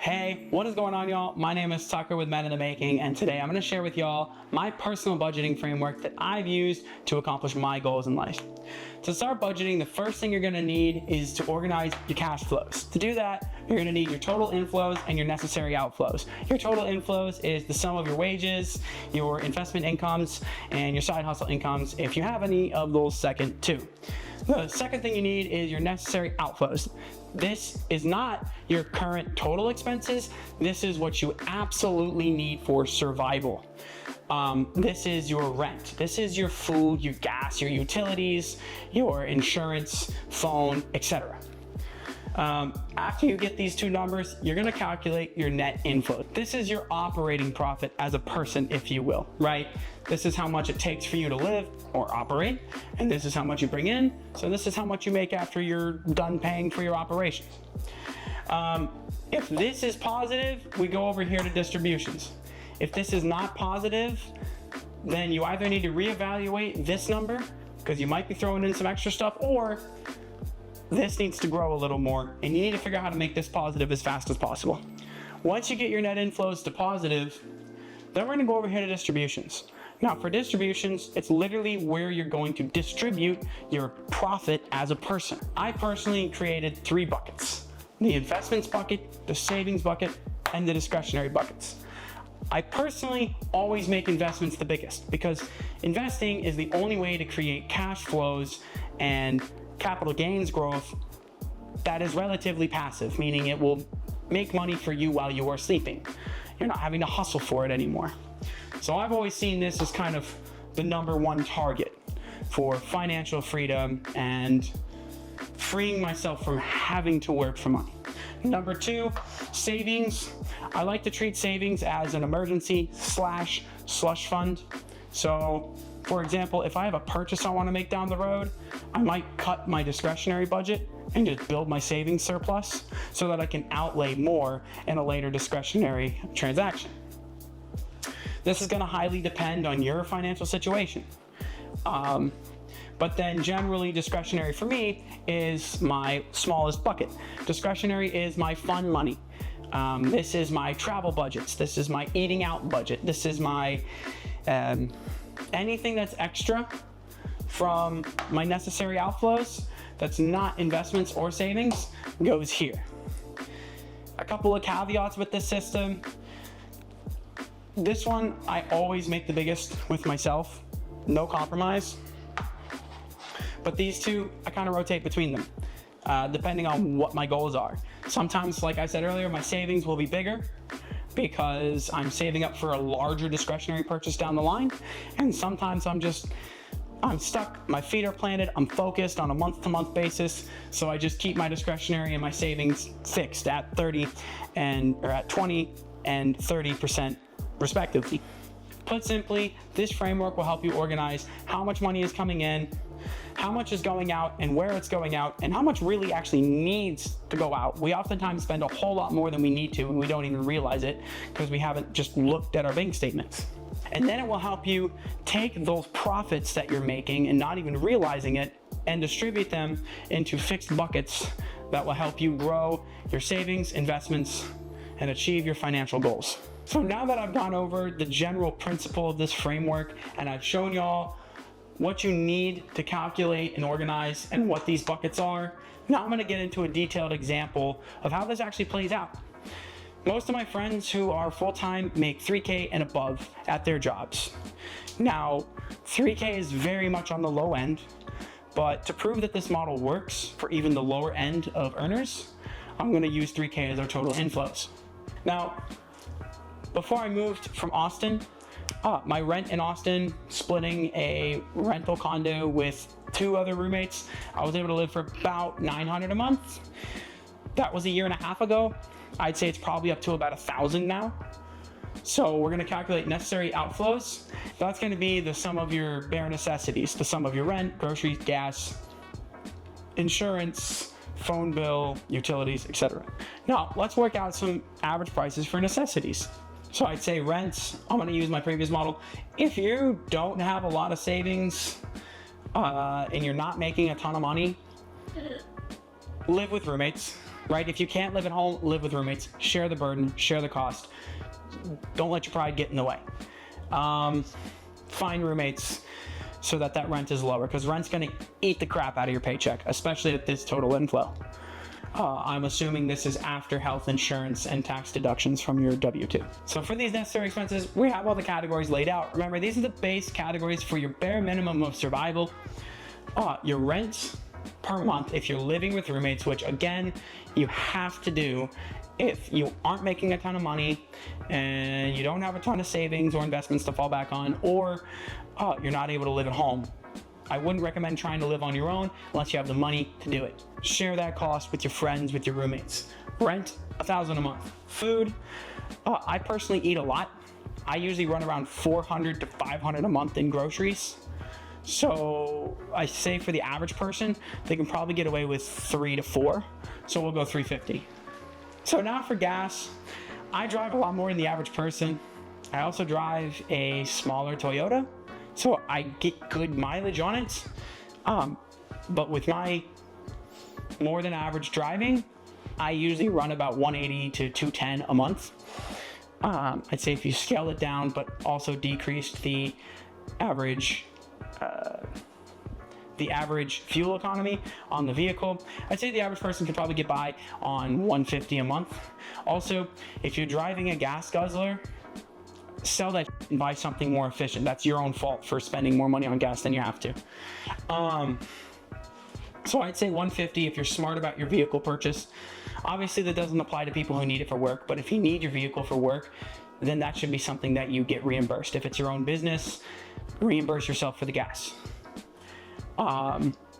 Hey, what is going on, y'all? My name is Tucker with Men in the Making, and today I'm going to share with y'all my personal budgeting framework that I've used to accomplish my goals in life. To start budgeting, the first thing you're going to need is to organize your cash flows. To do that, you're going to need your total inflows and your necessary outflows. Your total inflows is the sum of your wages, your investment incomes, and your side hustle incomes, if you have any of those second two. The second thing you need is your necessary outflows. This is not your current total expenses. This is what you absolutely need for survival. This is your rent. This is your food, your gas, your utilities, your insurance, phone, etc. After you get these two numbers, you're going to calculate your net inflow. This is your operating profit as a person, if you will, right? This is how much it takes for you to live or operate, and this is how much you bring in. So this is how much you make after you're done paying for your operations. If this is positive, we go over here to distributions. If this is not positive, then you either need to reevaluate this number because you might be throwing in some extra stuff, or this needs to grow a little more, and you need to figure out how to make this positive as fast as possible. Once you get your net inflows to positive, then we're going to go over here to distributions. Now, for distributions, it's literally where you're going to distribute your profit as a person. I personally created 3 buckets: the investments bucket, the savings bucket, and the discretionary buckets. I personally always make investments the biggest because investing is the only way to create cash flows and capital gains growth that is relatively passive, meaning it will make money for you while you are sleeping. You're not having to hustle for it anymore. So I've always seen this as kind of the number one target for financial freedom and freeing myself from having to work for money. Number 2, savings. I like to treat savings as an emergency / slush fund. So, for example, if I have a purchase I want to make down the road, I might cut my discretionary budget and just build my savings surplus so that I can outlay more in a later discretionary transaction. This is going to highly depend on your financial situation. But then generally discretionary for me is my smallest bucket. Discretionary is my fun money. This is my travel budgets. This is my eating out budget. This is my anything that's extra from my necessary outflows that's not investments or savings goes here. A couple of caveats with this system. This one, I always make the biggest with myself, no compromise. But these two, I kind of rotate between them, depending on what my goals are. Sometimes, like I said earlier, my savings will be bigger because I'm saving up for a larger discretionary purchase down the line. And sometimes I'm stuck, my feet are planted, I'm focused on a month-to-month basis, so I just keep my discretionary and my savings fixed at 20 and 30% respectively. Put simply, this framework will help you organize how much money is coming in, how much is going out, and where it's going out, and how much really actually needs to go out. We oftentimes spend a whole lot more than we need to, and we don't even realize it because we haven't just looked at our bank statements. And then it will help you take those profits that you're making and not even realizing it and distribute them into fixed buckets that will help you grow your savings, investments, and achieve your financial goals. So now that I've gone over the general principle of this framework and I've shown y'all what you need to calculate and organize and what these buckets are, now I'm going to get into a detailed example of how this actually plays out. Most of my friends who are full-time make $3K and above at their jobs. Now, $3K is very much on the low end, but to prove that this model works for even the lower end of earners, I'm going to use $3K as our total inflows. Now, before I moved from Austin, my rent in Austin, splitting a rental condo with 2 other roommates, I was able to live for about $900 a month. That was a year and a half ago. I'd say it's probably up to about $1,000 now. So we're going to calculate necessary outflows. That's going to be the sum of your bare necessities, the sum of your rent, groceries, gas, insurance, phone bill, utilities, etc. Now, let's work out some average prices for necessities. So I'd say rents, I'm going to use my previous model. If you don't have a lot of savings and you're not making a ton of money, live with roommates. right? If you can't live at home, live with roommates. Share the burden, share the cost. Don't let your pride get in the way. Find roommates so that rent is lower, because rent's going to eat the crap out of your paycheck, especially at this total inflow. I'm assuming this is after health insurance and tax deductions from your W-2. So for these necessary expenses, we have all the categories laid out. Remember, these are the base categories for your bare minimum of survival. Your rent per month if you're living with roommates, which again, you have to do if you aren't making a ton of money and you don't have a ton of savings or investments to fall back on, or you're not able to live at home. I wouldn't recommend trying to live on your own unless you have the money to do it. Share that cost with your friends, with your roommates. Rent, $1,000 a month. Food, I personally eat a lot. I usually run around $400 to $500 a month in groceries. So I say for the average person, they can probably get away with 3 to 4. So we'll go $350. So now for gas, I drive a lot more than the average person. I also drive a smaller Toyota, so I get good mileage on it. But with my more than average driving, I usually run about 180 to 210 a month. I'd say if you scale it down, but also decreased the average fuel economy on the vehicle, I'd say the average person could probably get by on 150 a month. Also, if you're driving a gas guzzler, sell that and buy something more efficient. That's your own fault for spending more money on gas than you have to. So I'd say 150 if you're smart about your vehicle purchase. Obviously that doesn't apply to people who need it for work, but if you need your vehicle for work, then that should be something that you get reimbursed. If it's your own business, reimburse yourself for the gas.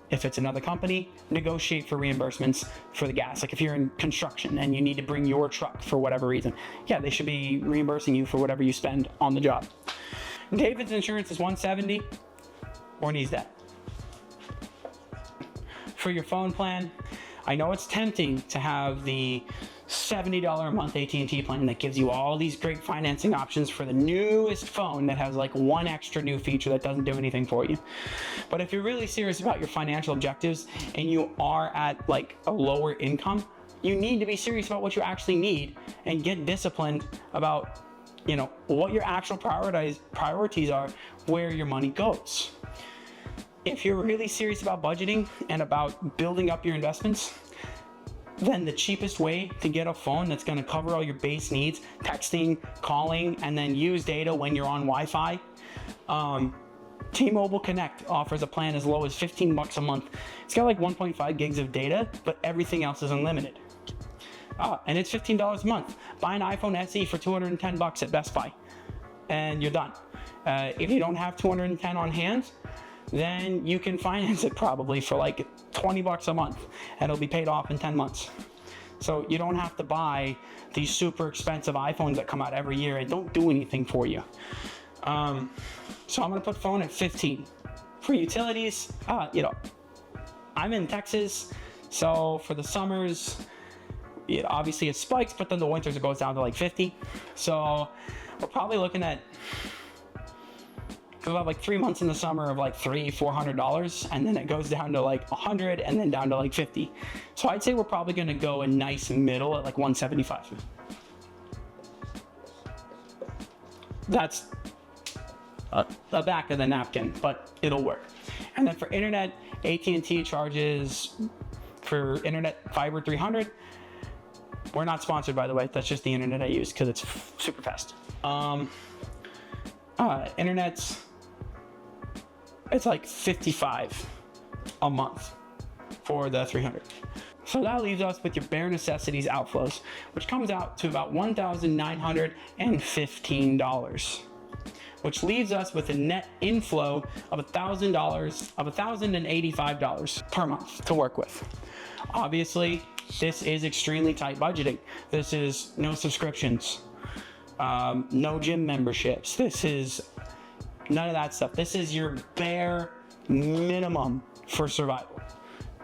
If it's another company, negotiate for reimbursements for the gas. Like if you're in construction and you need to bring your truck for whatever reason, yeah, they should be reimbursing you for whatever you spend on the job. David's insurance is $170 or needs that. For your phone plan, I know it's tempting to have the $70 a month AT&T plan that gives you all these great financing options for the newest phone that has like one extra new feature that doesn't do anything for you. But if you're really serious about your financial objectives and you are at like a lower income, you need to be serious about what you actually need and get disciplined about, you know, what your actual priorities are, where your money goes. If you're really serious about budgeting and about building up your investments, then the cheapest way to get a phone that's going to cover all your base needs, texting, calling, and then use data when you're on Wi-Fi, T-Mobile Connect offers a plan as low as $15 a month. It's got like 1.5 gigs of data, but everything else is unlimited. And it's $15 a month. Buy an iPhone SE for $210 at Best Buy, and you're done. If you don't have $210 on hand, then you can finance it probably for like $20 a month, and it'll be paid off in 10 months. So you don't have to buy these super expensive iPhones that come out every year and don't do anything for you. So I'm gonna put phone at 15. For utilities, I'm in Texas, so for the summers, obviously it spikes, but then the winters it goes down to like 50. So we're probably looking at about like 3 months in the summer of like $400, and then it goes down to like 100, and then down to like 50. So I'd say we're probably gonna go a nice middle at like 175. That's the back of the napkin, but it'll work. And then for internet, AT&T charges for internet fiber 300. We're not sponsored, by the way. That's just the internet I use because it's super fast. Internet's, it's like $55 a month for the 300. So that leaves us with your bare necessities outflows, which comes out to about $1,915, which leaves us with a net inflow of $1,085 per month to work with. Obviously, this is extremely tight budgeting. This is no subscriptions, no gym memberships. This is none of that stuff. This is your bare minimum for survival.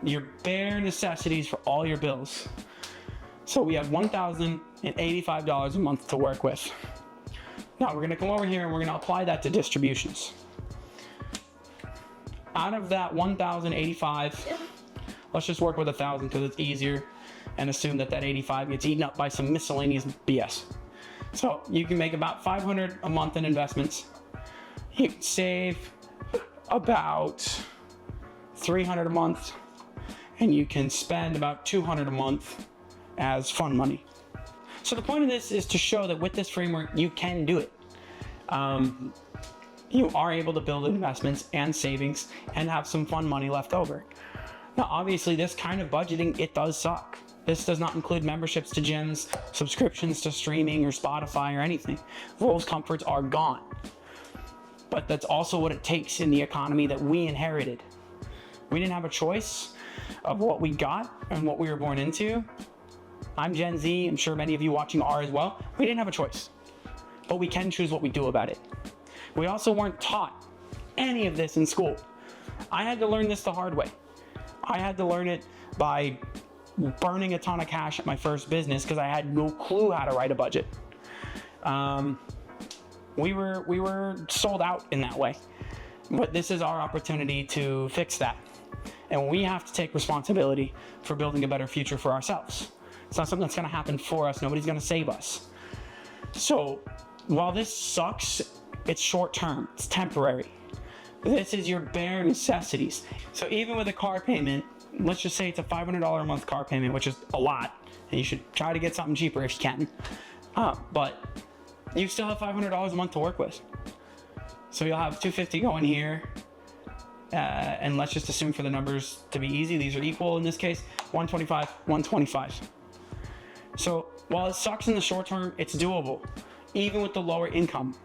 Your bare necessities for all your bills. So we have $1,085 a month to work with. Now we're gonna come over here and we're gonna apply that to distributions. Out of that $1,085, let's just work with 1,000 because it's easier. and assume that that 85 gets eaten up by some miscellaneous BS. So you can make about $500 a month in investments. You can save about $300 a month, and you can spend about $200 a month as fund money. So the point of this is to show that with this framework, you can do it. You are able to build investments and savings and have some fun money left over. Now, obviously, this kind of budgeting, it does suck. This does not include memberships to gyms, subscriptions to streaming or Spotify or anything. Those comforts are gone. But that's also what it takes in the economy that we inherited. We didn't have a choice of what we got and what we were born into. I'm Gen Z, I'm sure many of you watching are as well. We didn't have a choice, but we can choose what we do about it. We also weren't taught any of this in school. I had to learn this the hard way. I had to learn it by burning a ton of cash at my first business because I had no clue how to write a budget. We were sold out in that way, but this is our opportunity to fix that. And we have to take responsibility for building a better future for ourselves. It's not something that's gonna happen for us. Nobody's gonna save us. So while this sucks, it's short term, it's temporary. This is your bare necessities. So even with a car payment, let's just say it's a $500 a month car payment, which is a lot, and you should try to get something cheaper if you can. But you still have $500 a month to work with. So you'll have $250 going here, and let's just assume for the numbers to be easy, these are equal in this case, $125, $125. So while it sucks in the short term, it's doable, even with the lower income.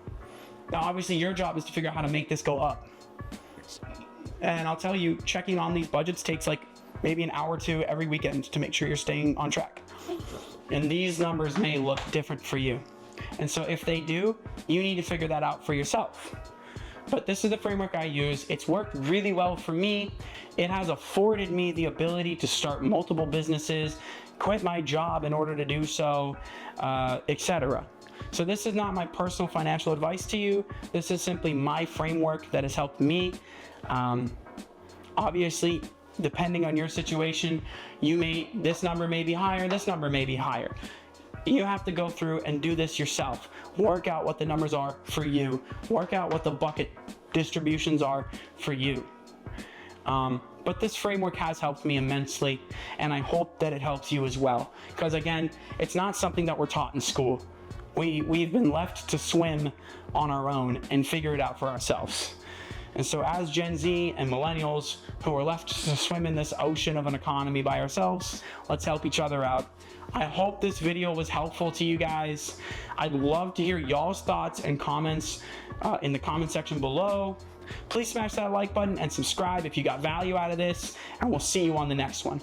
Now, obviously, your job is to figure out how to make this go up. And I'll tell you, checking on these budgets takes like maybe an hour or two every weekend to make sure you're staying on track. And these numbers may look different for you. And so if they do, you need to figure that out for yourself. But this is the framework I use. It's worked really well for me. It has afforded me the ability to start multiple businesses, quit my job in order to do so, etc. So this is not my personal financial advice to you. This is simply my framework that has helped me. Obviously, depending on your situation, this number may be higher, this number may be higher. You have to go through and do this yourself. Work out what the numbers are for you. Work out what the bucket distributions are for you. But this framework has helped me immensely, and I hope that it helps you as well. Because again, it's not something that we're taught in school. We've been left to swim on our own and figure it out for ourselves. And so as Gen Z and millennials who are left to swim in this ocean of an economy by ourselves, let's help each other out. I hope this video was helpful to you guys. I'd love to hear y'all's thoughts and comments in the comment section below. Please smash that like button and subscribe if you got value out of this, and we'll see you on the next one.